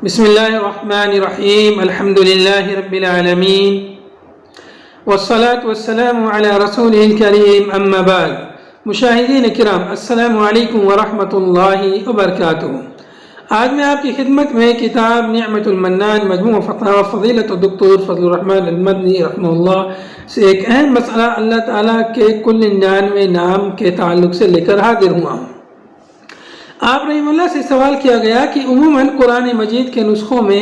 بسم اللہ الرحمن الرحیم الحمد للہ رب العالمین والصلاة والسلام علی رسولہ الکریم اما بعد۔ مشاہدین کرام، السلام علیکم ورحمۃ اللہ وبرکاتہ۔ آج میں آپ کی خدمت میں کتاب نعمت المنان مجموع فتاوی فضیلت الدکتور فضل الرحمن المدنی رحمہ اللہ سے ایک اہم مسئلہ اللہ تعالیٰ کے کل 99 نام کے تعلق سے لے کر حاضر ہوا ہوں۔ آپ رحمہ اللہ سے سوال کیا گیا کہ عموماً قرآن مجید کے نسخوں میں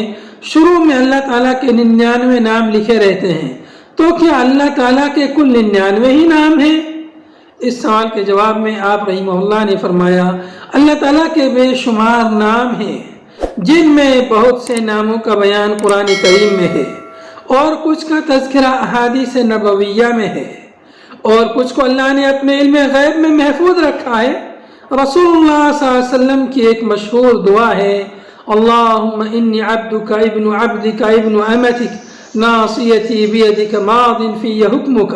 شروع میں اللہ تعالیٰ کے 99 نام لکھے رہتے ہیں، تو کیا اللہ تعالیٰ کے کل 99 ہی نام ہیں؟ اس سوال کے جواب میں آپ رحمہ اللہ نے فرمایا، اللہ تعالیٰ کے بے شمار نام ہیں جن میں بہت سے ناموں کا بیان قرآن کریم میں ہے، اور کچھ کا تذکرہ احادیث نبویہ میں ہے، اور کچھ کو اللہ نے اپنے علم غیب میں محفوظ رکھا ہے۔ رسول اللہ صلی اللہ علیہ وسلم کی ایک مشہور دعا ہے، اللہم انی عبدک ابن عبدک ابن امتک ناصیتی بیدک ماض فی حکمک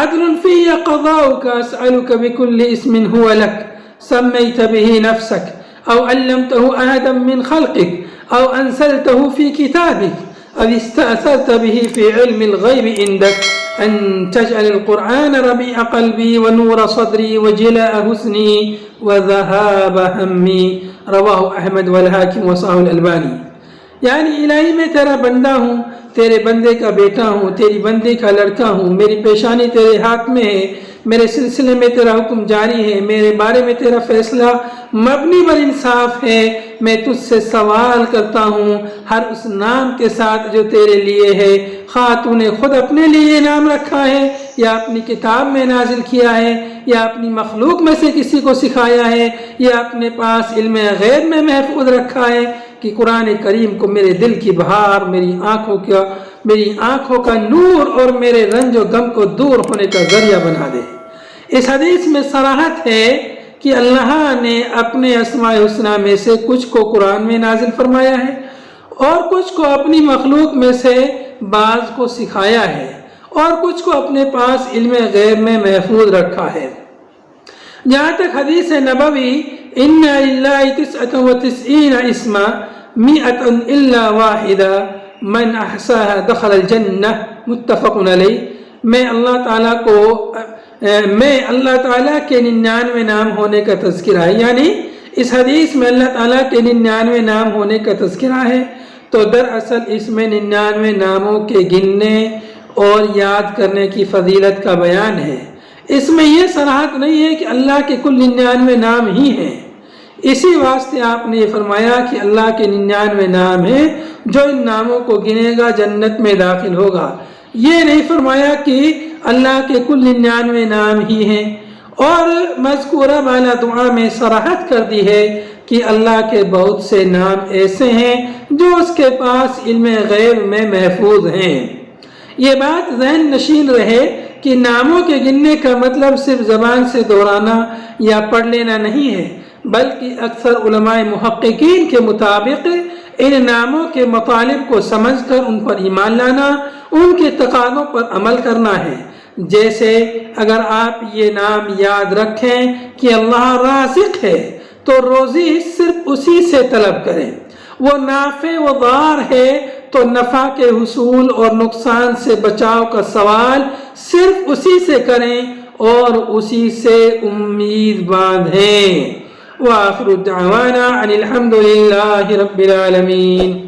عدل فی قضاؤک اسألک بکل اسم هو لک سمیت به نفسک او علمتہ احدا من خلقک او انزلتہ فی کتابک او استأثرت به فی علم الغیب عندک ان تجعل القرآن ربیع قلبی ونور صدری وجلاء حسنی وذہاب ہمی، رواہ احمد والحاکم وصححہ الالبانی۔ یعنی الہی میں تیرا بندہ ہوں، تیرے بندے کا بیٹا ہوں، تیری بندے کا لڑکا ہوں، میری پیشانی تیرے ہاتھ میں ہے، میرے سلسلے میں تیرا حکم جاری ہے، میرے بارے میں تیرا فیصلہ مبنی بر انصاف ہے، میں تجھ سے سوال کرتا ہوں ہر اس نام کے ساتھ جو تیرے لیے ہے، خواہ تو نے خود اپنے لیے نام رکھا ہے یا اپنی کتاب میں نازل کیا ہے یا اپنی مخلوق میں سے کسی کو سکھایا ہے یا اپنے پاس علم غیب میں محفوظ رکھا ہے، کہ قرآن کریم کو میرے دل کی بہار، میری آنکھوں کا نور اور میرے رنج و غم کو دور ہونے کا ذریعہ بنا دے۔ اس حدیث میں صراحت ہے کہ اللہ نے اپنے اسماء الحسنی میں سے کچھ کو قرآن میں نازل فرمایا ہے اور کچھ کو اپنی مخلوق میں سے بعض کو سکھایا ہے اور کچھ کو اپنے پاس علم غیب میں محفوظ رکھا ہے۔ جہاں تک حدیث نبوی ان للہ 99 اسما 100 الا واحدہ من احصاها دخل الجنہ متفق علیہ، میں اللہ تعالیٰ کے 99 نام ہونے کا تذکرہ ہے، یعنی اس حدیث میں اللہ تعالیٰ کے 99 نام ہونے کا تذکرہ ہے، تو دراصل اس میں 99 ناموں کے گننے اور یاد کرنے کی فضیلت کا بیان ہے۔ اس میں یہ صراحت نہیں ہے کہ اللہ کے کل 99 نام ہی ہیں، اسی واسطے آپ نے یہ فرمایا کہ اللہ کے 99 نام ہیں، جو ان ناموں کو گنے گا جنت میں داخل ہوگا۔ یہ نہیں فرمایا کہ اللہ کے کل 99 نام ہی ہیں، اور مذکورہ بالا دعا میں صراحت کر دی ہے کہ اللہ کے بہت سے نام ایسے ہیں جو اس کے پاس علم غیب میں محفوظ ہیں۔ یہ بات ذہن نشین رہے کہ ناموں کے گننے کا مطلب صرف زبان سے دہرانا یا پڑھ لینا نہیں ہے، بلکہ اکثر علماء محققین کے مطابق ان ناموں کے مطالب کو سمجھ کر ان پر ایمان لانا، ان کے تقاضوں پر عمل کرنا ہے۔ جیسے اگر آپ یہ نام یاد رکھیں کہ اللہ رازق ہے تو روزی صرف اسی سے طلب کریں، وہ نافع و ضار ہے تو نفع کے حصول اور نقصان سے بچاؤ کا سوال صرف اسی سے کریں اور اسی سے امید باندھیں۔ وآخر دعوانا ان الحمد للہ رب العالمین۔